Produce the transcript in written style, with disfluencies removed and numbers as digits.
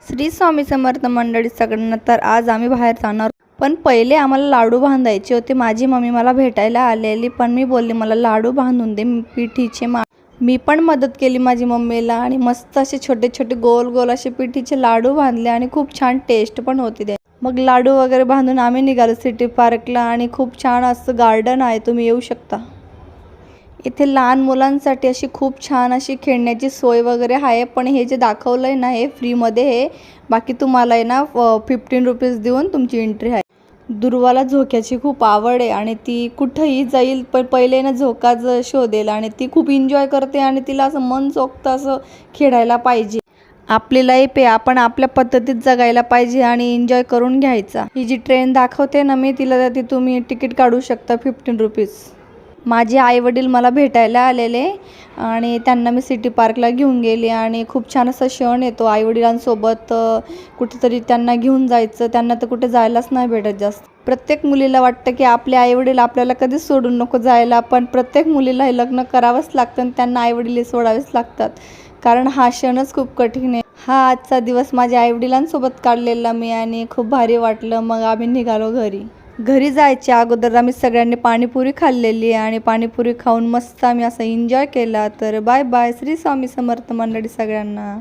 श्री स्वामी समर्थ मंडळी सगळ्यांना. तर आज आम्ही बाहेर जाणार, पण पहिले आम्हाला लाडू बांधायचे होते. माझी मम्मी मला भेटायला आलेली, पण मी बोलली मला लाडू बांधून दे पिठीचे. मी पण मदत केली माझी मम्मीला आणि मस्त असे छोटे छोटे गोल गोल असे पिठीचे लाडू बांधले आणि खूप छान टेस्ट पण होती ते. मग लाडू वगैरे बांधून आम्ही निघालो सिटी पार्कला आणि खूप छान असं गार्डन आहे, तुम्ही येऊ शकता. इथे लहान मुलांसाठी अशी खूप छान अशी खेळण्याची सोय वगैरे आहे. पण हे जे दाखवलं आहे ना हे फ्रीमध्ये आहे. बाकी तुम्हाला आहे ना 15 रुपीज देऊन तुमची एंट्री आहे. दुर्वाला झोक्याची खूप आवड आहे आणि ती कुठंही जाईल, पण पहिले ना झोकाच शोधेल आणि ती खूप एन्जॉय करते आणि तिला असं मन चोखतं असं खेळायला पाहिजे. आपली लाईफ आहे, आपण आपल्या पद्धतीत जगायला पाहिजे आणि एन्जॉय करून घ्यायचा. ही जी ट्रेन दाखवते ना मी तिला, ती तुम्ही तिकीट काढू शकता 15 रुपीज. माझे आईवडील मला भेटायला आलेले आणि त्यांना मी सिटी पार्कला घेऊन गेले आणि खूप छान असा क्षण येतो आईवडिलांसोबत कुठेतरी त्यांना घेऊन जायचं. त्यांना तर कुठे जायलाच नाही भेटत जास्त. प्रत्येक मुलीला वाटतं की आपले आईवडील आपल्याला कधीच सोडून नको जायला, पण प्रत्येक मुलीला हे लग्न करावंच लागतं आणि त्यांना आईवडील सोडावेच लागतात, कारण हा क्षणच खूप कठीण आहे. हा आजचा दिवस माझ्या आईवडिलांसोबत काढलेला मी आणि खूप भारी वाटलं. मग आम्ही निघालो घरी. घरी जायच्या अगोदर आम्ही सगळ्यांनी पाणीपुरी खाल्लेली आणि पाणीपुरी खाऊन मस्त आम्ही असं एन्जॉय केला. तर बाय बाय. श्री स्वामी समर्थ मंडळी सगळ्यांना.